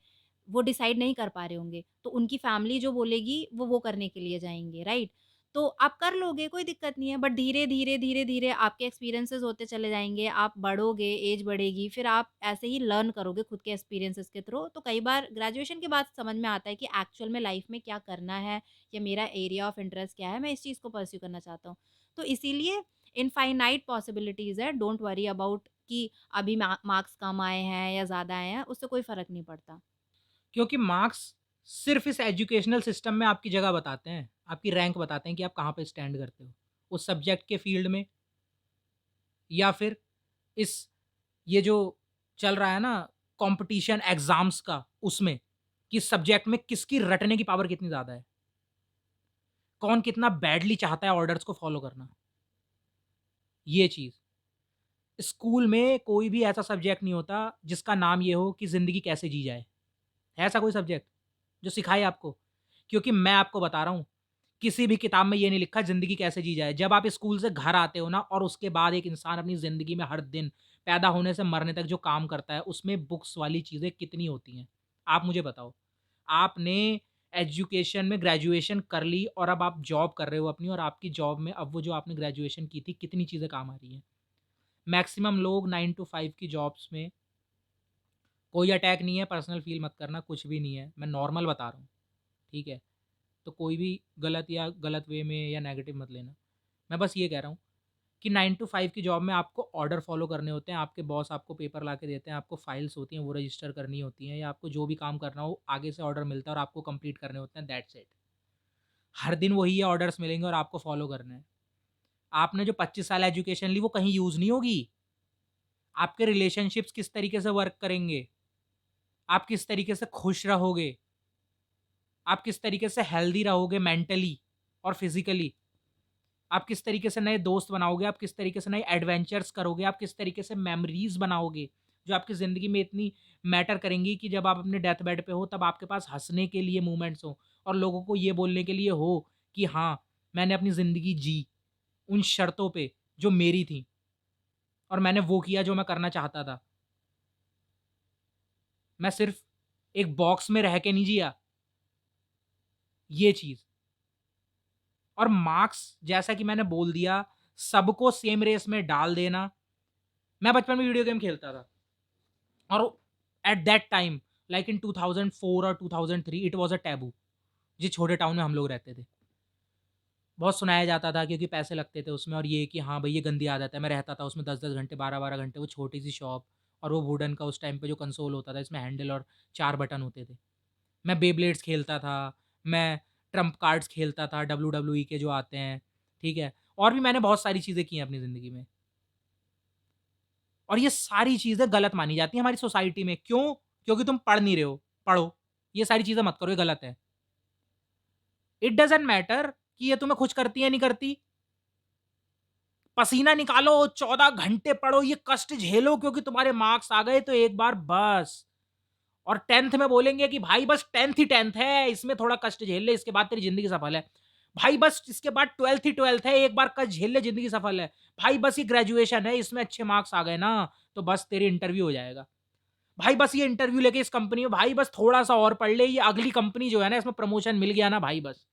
वो डिसाइड नहीं कर पा रहे होंगे। तो उनकी फैमिली जो बोलेगी वो करने के लिए जाएँगे, राइट? तो आप कर लोगे, कोई दिक्कत नहीं है, बट धीरे-धीरे, धीरे-धीरे आपके एक्सपीरियंसेस होते चले जाएँगे, आप बढ़ोगे, एज बढ़ेगी, फिर आप ऐसे ही लर्न करोगे खुद के एक्सपीरियंसेस के थ्रू। तो कई बार ग्रेजुएशन के बाद समझ में आता है कि एक्चुअल में लाइफ में क्या करना है या मेरा एरिया ऑफ इंटरेस्ट क्या है, मैं इस चीज़ को परस्यू करना चाहता हूँ। तो इसीलिए इनफाइनाइट पॉसिबिलिटीज़ है, डोंट वरी अबाउट कि अभी मार्क्स कम आए हैं या ज़्यादा आए हैं, उससे कोई फ़र्क नहीं पड़ता। क्योंकि मार्क्स सिर्फ़ इस एजुकेशनल सिस्टम में आपकी जगह बताते हैं, आपकी रैंक बताते हैं कि आप कहाँ पे स्टैंड करते हो, उस सब्जेक्ट के फ़ील्ड में या फिर इस ये जो चल रहा है ना कॉम्पिटिशन एग्ज़ाम्स का उसमें, कि सब्जेक्ट में किसकी रटने की पावर कितनी ज़्यादा है। कौन कितना बैडली चाहता है ऑर्डर्स को फ़ॉलो करना, ये चीज़। स्कूल में कोई भी ऐसा सब्जेक्ट नहीं होता जिसका नाम ये हो कि ज़िंदगी कैसे जी जाए। है ऐसा कोई सब्जेक्ट जो सिखाए आपको? क्योंकि मैं आपको बता रहा हूँ, किसी भी किताब में ये नहीं लिखा ज़िंदगी कैसे जी जाए। जब आप स्कूल से घर आते हो ना और उसके बाद एक इंसान अपनी ज़िंदगी में हर दिन पैदा होने से मरने तक जो काम करता है, उसमें बुक्स वाली चीज़ें कितनी होती हैं? आप मुझे बताओ। आपने एजुकेशन में ग्रेजुएशन कर ली और अब आप जॉब कर रहे हो अपनी और आपकी जॉब में अब वो जो आपने ग्रेजुएशन की थी, कितनी चीज़ें काम आ रही हैं। मैक्सिमम लोग 9 टू 5 की जॉब्स में कोई अटैक नहीं है, पर्सनल फ़ील मत करना, कुछ भी नहीं है, मैं नॉर्मल बता रहा हूँ, ठीक है? तो कोई भी गलत या गलत वे में या नेगेटिव मत लेना। मैं बस ये कह रहा हूँ कि 9 टू 5 की जॉब में आपको ऑर्डर फ़ॉलो करने होते हैं, आपके बॉस आपको पेपर ला के देते हैं, आपको फाइल्स होती हैं, वो रजिस्टर करनी होती हैं या आपको जो भी काम करना हो, आगे से ऑर्डर मिलता है और आपको कंप्लीट करने होते हैं, दैट्स इट। हर दिन वही है ऑर्डर्स मिलेंगे और आपको फ़ॉलो करने हैं। आपने जो 25 साल एजुकेशन ली, वो कहीं यूज़ नहीं होगी। आपके रिलेशनशिप्स किस तरीके से वर्क करेंगे, आप किस तरीके से खुश रहोगे, आप किस तरीके से हेल्दी रहोगे मेंटली और फिज़िकली, आप किस तरीके से नए दोस्त बनाओगे, आप किस तरीके से नए एडवेंचर्स करोगे, आप किस तरीके से मेमोरीज़ बनाओगे, जो आपकी ज़िंदगी में इतनी मैटर करेंगी कि जब आप अपने डेथ बेड पे हो, तब आपके पास हँसने के लिए मोमेंट्स हों और लोगों को ये बोलने के लिए हो कि हाँ, मैंने अपनी ज़िंदगी जी, उन शर्तों पे जो मेरी थी और मैंने वो किया जो मैं करना चाहता था। मैं सिर्फ़ एक बॉक्स में रह के नहीं जिया, ये चीज़। और मार्क्स जैसा कि मैंने बोल दिया, सबको सेम रेस में डाल देना। मैं बचपन में वीडियो गेम खेलता था और at that time like in 2004 और 2003 इट वाज़ अ टैबू जिस छोटे टाउन में हम लोग रहते थे। बहुत सुनाया जाता था क्योंकि पैसे लगते थे उसमें और ये कि हाँ भाई ये गंदी आदत है। मैं रहता था उसमें 10-10 घंटे, 12-12 घंटे, वो छोटी-सी शॉप और वो वुडन का उस टाइम पे जो कंसोल होता था, इसमें हैंडल और 4 बटन होते थे। मैं बेब्लेड्स खेलता था, मैं ट्रम्प कार्ड्स खेलता था, डब्ल्यूडब्ल्यूई के जो आते हैं, ठीक है? और भी मैंने बहुत सारी चीज़ें की हैं अपनी ज़िंदगी में और ये सारी चीज़ें गलत मानी जाती हैं हमारी सोसाइटी में। क्यों? क्योंकि तुम पढ़ नहीं रहे हो, पढ़ो। ये सारी चीज़ें मत करो, ये गलत है। इट डज़न्ट मैटर कि ये तुम्हें खुश करती है, नहीं करती। पसीना निकालो, 14 घंटे पढ़ो, ये कष्ट झेलो क्योंकि तुम्हारे मार्क्स आ गए तो एक बार बस। और 10th में बोलेंगे कि भाई बस 10th ही 10th है, इसमें थोड़ा कष्ट झेल ले, इसके बाद तेरी ज़िंदगी सफल है। भाई बस इसके बाद 12th ही 12th है, एक बार कष्ट झेल ले, ज़िंदगी सफल है। भाई बस ये ग्रेजुएशन है, इसमें अच्छे मार्क्स आ गए ना, तो बस तेरी इंटरव्यू हो जाएगा। भाई बस ये इंटरव्यू लेके इस कंपनी में भाई बस थोड़ा-सा और पढ़ ले, ये अगली कंपनी जो है ना, इसमें प्रमोशन मिल गया ना भाई बस।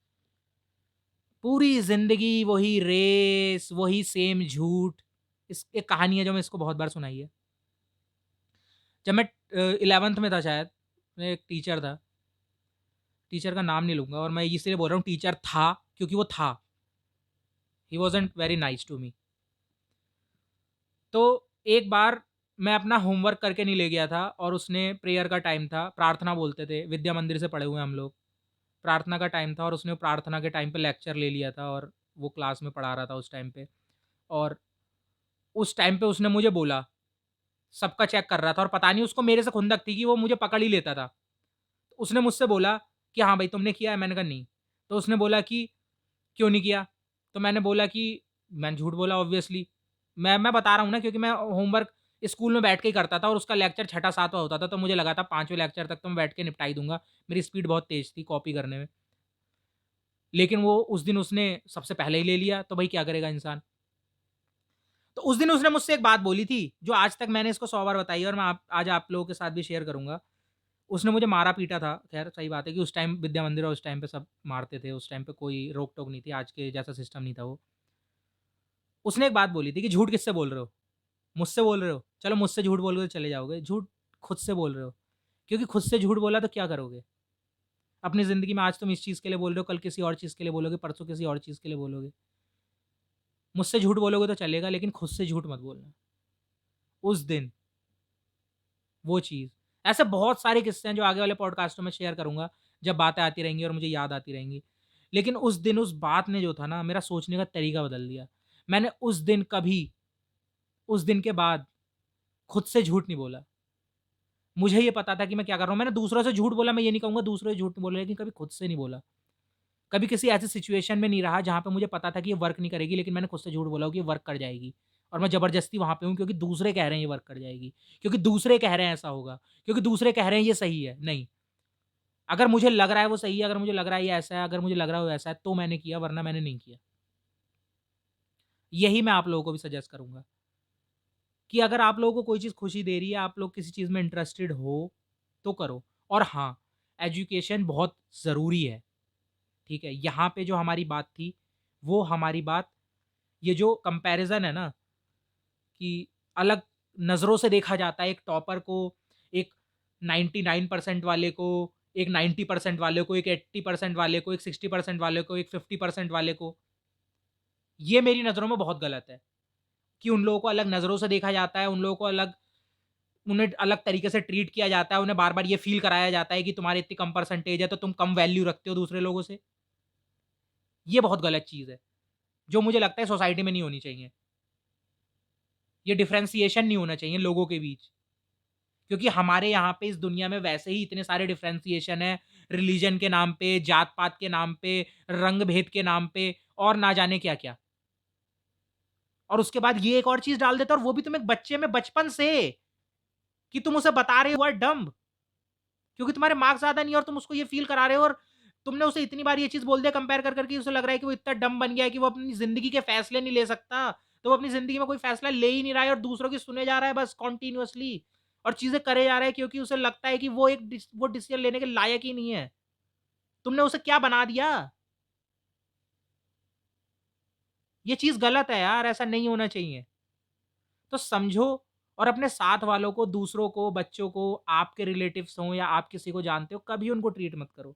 पूरी ज़िंदगी वही रेस, वही सेम झूठ। इस एक कहानी है जो मैं इसको बहुत बार सुनाई है। जब मैं 11th में था शायद, मैं एक टीचर था। टीचर का नाम नहीं लूँगा और मैं इसलिए बोल रहा हूँ टीचर था, क्योंकि वो था। He wasn't very nice to me. तो एक बार मैं अपना होमवर्क करके नहीं ले गया था और उसने प्रेयर का टाइम था, प्रार्थना बोलते थे, विद्या मंदिर से पढ़े हुए हैं हम लोग। प्रार्थना का टाइम था और उसने प्रार्थना के टाइम पे लेक्चर ले लिया था और वो क्लास में पढ़ा रहा था उस टाइम पे। और उस टाइम पे उसने मुझे बोला, सबका चेक कर रहा था और पता नहीं उसको मेरे से खुंदक थी कि वो मुझे पकड़ ही लेता था। उसने मुझसे बोला कि हाँ भाई तुमने किया है? मैंने कहा नहीं। तो उसने बोला कि क्यों नहीं किया? तो मैंने बोला कि मैंने झूठ बोला ऑब्वियसली। मैं बता रहा हूँ ना क्योंकि मैं होमवर्क स्कूल में बैठ के ही करता था और उसका लेक्चर छठा 7वां होता था, तो मुझे लगा था 5वें लेक्चर तक तो मैं बैठ के निपटा ही दूँगा। मेरी स्पीड बहुत तेज़ थी कॉपी करने में। लेकिन वो उस दिन उसने सबसे पहले ही ले लिया, तो भाई क्या करेगा इंसान? तो उस दिन उसने मुझसे एक बात बोली थी, जो आज तक मैंने इसको 100 बार बताई है और मैं आप आज आप लोगों के साथ भी शेयर करूँगा। उसने मुझे मारा-पीटा था, ख़ैर सही बात है कि उस टाइम विद्या मंदिर और उस टाइम पे सब मारते थे, उस टाइम पे कोई रोक-टोक नहीं थी, आज के जैसा सिस्टम नहीं था वो। उसने एक बात बोली थी कि झूठ किससे बोल रहे हो? मुझसे बोल रहे हो? चलो मुझसे झूठ बोलोगे तो चले जाओगे, झूठ खुद से बोल रहे हो। क्योंकि खुद से झूठ बोला तो क्या करोगे? अपनी ज़िंदगी में आज तुम इस चीज़ के लिए बोल रहे हो, कल किसी और चीज़ के लिए बोलोगे, परसों किसी और चीज़ के लिए बोलोगे। मुझसे झूठ बोलोगे तो चलेगा लेकिन खुद से झूठ मत बोलना। उस दिन, वो चीज़। ऐसे बहुत सारे किस्से हैं जो आगे वाले पॉडकास्टों में शेयर करूँगा, जब बातें आती रहेंगी और मुझे याद आती रहेंगी। लेकिन उस दिन उस बात ने जो था ना मेरा सोचने का तरीका बदल दिया। मैंने उस दिन कभी, उस दिन के बाद खुद से झूठ नहीं बोला। मुझे ये पता था कि मैं क्या कर रहा हूँ। मैंने दूसरों से झूठ बोला, मैं ये नहीं कहूँगा दूसरों से झूठ नहीं बोला, लेकिन कभी खुद से नहीं बोला। कभी किसी ऐसी सिचुएशन में नहीं रहा जहाँ पे मुझे पता था कि ये वर्क नहीं करेगी, लेकिन मैंने खुद से झूठ बोला हो कि ये वर्क कर जाएगी। और मैं ज़बरदस्ती वहाँ पे हूँ क्योंकि दूसरे कह रहे हैं ये वर्क कर जाएगी, क्योंकि दूसरे कह रहे हैं ऐसा होगा, क्योंकि दूसरे कह रहे हैं ये सही है। नहीं, अगर मुझे लग रहा है वो सही है, अगर मुझे लग रहा है ये ऐसा है, अगर मुझे लग रहा है वो वैसा है, तो मैंने किया वरना मैंने नहीं किया। यही मैं आप लोगों को भी सजेस्ट करूँगा कि अगर आप लोगों को कोई चीज़ खुशी दे रही है, आप लोग किसी चीज़ में इंटरेस्टेड हो, तो करो। और हाँ, एजुकेशन बहुत ज़रूरी है, ठीक है? यहाँ पे जो हमारी बात थी, वो हमारी बात ये जो कंपैरिज़न है ना, कि अलग नज़रों से देखा जाता है एक टॉपर को, एक 99% वाले को, एक 90% वाले को, एक 80% वाले को, एक 60% वाले को, एक 50% वाले को। ये मेरी नज़रों में बहुत गलत है कि उन लोगों को अलग नज़रों से देखा जाता है, उन लोगों को उन्हें अलग तरीके से ट्रीट किया जाता है, उन्हें बार-बार ये फ़ील कराया जाता है कि तुम्हारी इतनी कम परसेंटेज है, तो तुम कम वैल्यू रखते हो दूसरे लोगों से। ये बहुत गलत चीज़ है, जो मुझे लगता है सोसाइटी में नहीं होनी चाहिए। ये डिफरेंशिएशन नहीं होना चाहिए लोगों के बीच। क्योंकि हमारे यहाँ पे इस दुनिया में वैसे ही इतने सारे डिफरेंशिएशन है, रिलीजन के नाम पे, जात-पात के नाम पे, रंग-भेद के नाम पे और ना जाने क्या-क्या। और उसके बाद ये एक और चीज़ डाल देते हैं और वो भी तुम एक बच्चे में बचपन से, कि तुम उसे बता रहे हो यू आर डम्ब, क्योंकि तुम्हारे मार्क्स ज़्यादा नहीं है और तुम उसको ये फ़ील करा रहे हो और तुमने उसे इतनी बार ये चीज़ बोल दिया कंपेयर कर के उसे लग रहा है कि वो इतना डम्ब बन गया है कि वो अपनी ज़िंदगी के फैसले नहीं ले सकता। तो वो अपनी ज़िंदगी में कोई फैसला ले ही नहीं रहा है और दूसरों की सुने जा रहा है बस कॉन्टिन्यूअसली और चीज़ें करे जा रहा है क्योंकि उसे लगता है कि वो डिसीज़न लेने के लायक ही नहीं है। तुमने उसे क्या बना दिया? ये चीज़ गलत है यार, ऐसा नहीं होना चाहिए। तो समझो और अपने साथ वालों को, दूसरों को, बच्चों को, आपके रिलेटिव्स हों या आप किसी को जानते हो, कभी उनको ट्रीट मत करो।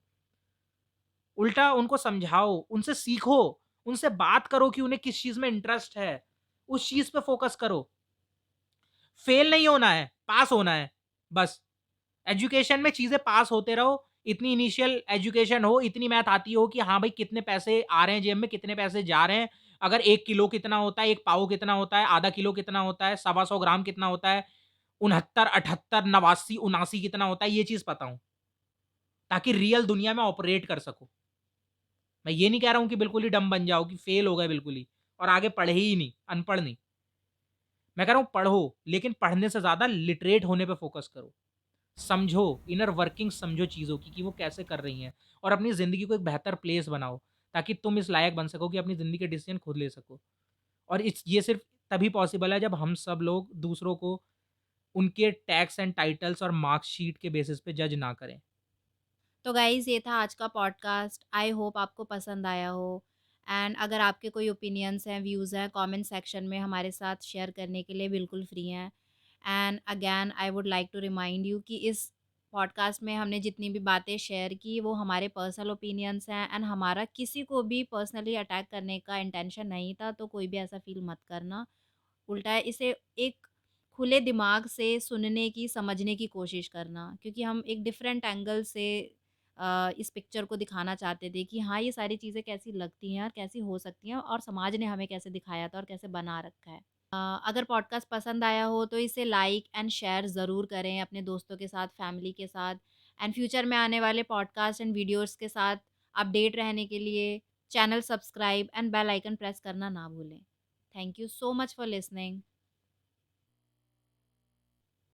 उल्टा उनको समझाओ, उनसे सीखो, उनसे बात करो कि उन्हें किस चीज़ में इंटरेस्ट है, उस चीज़ पे फ़ोकस करो। फेल नहीं होना है, पास होना है, बस। एजुकेशन में चीज़ें पास होते रहो, इतनी इनिशियल एजुकेशन हो, इतनी मैथ आती हो कि हाँ भाई कितने पैसे आ रहे हैं जेब में, कितने पैसे जा रहे हैं। अगर 1 किलो कितना होता है, 1 पाव कितना होता है, आधा किलो कितना होता है, सवा सौ ग्राम कितना होता है, 69, 78, 89, 79 कितना होता है, ये चीज़ पता हो, ताकि रियल दुनिया में ऑपरेट कर सको। मैं ये नहीं कह रहा हूँ कि बिल्कुल ही डम्ब बन जाओ, कि फेल हो गए बिल्कुल ही और आगे पढ़े ही नहीं, अनपढ़ नहीं। मैं कह रहा हूँ पढ़ो, लेकिन पढ़ने से ज़्यादा लिटरेट होने पे फ़ोकस करो। समझो, इनर वर्किंग समझो चीज़ों की कि वो कैसे कर रही हैं और अपनी ज़िंदगी को एक बेहतर प्लेस बनाओ, ताकि तुम इस लायक बन सको कि अपनी ज़िंदगी के डिसीज़न खुद ले सको। और इस ये सिर्फ़ तभी पॉसिबल है जब हम सब लोग दूसरों को उनके टैग्स एंड टाइटल्स और मार्कशीट के बेसिस पे जज ना करें। तो गाइज़ ये था आज का पॉडकास्ट। आई होप आपको पसंद आया हो एंड अगर आपके कोई ओपिनियंस हैं, व्यूज़ हैं, कमेंट सेक्शन में हमारे साथ शेयर करने के लिए बिल्कुल फ्री हैं। And again I would like to remind you कि इस पॉडकास्ट में हमने जितनी भी बातें शेयर की वो हमारे पर्सनल ओपिनियंस हैं एंड हमारा किसी को भी पर्सनली अटैक करने का इंटेंशन नहीं था, तो कोई भी ऐसा फ़ील मत करना। उल्टा इसे एक खुले दिमाग से सुनने की, समझने की कोशिश करना, क्योंकि हम एक डिफरेंट एंगल से इस पिक्चर को दिखाना चाहते थे कि हाँ, ये सारी चीज़ें कैसी लगती हैं और कैसी हो सकती हैं और समाज ने हमें कैसे दिखाया था और कैसे बना रखा है। अगर पॉडकास्ट पसंद आया हो तो इसे लाइक एंड शेयर ज़रूर करें अपने दोस्तों के साथ, फैमिली के साथ एंड फ्यूचर में आने वाले पॉडकास्ट एंड वीडियोज़ के साथ अपडेट रहने के लिए channel subscribe and bell icon press करना ना भूलें। Thank you so much for listening.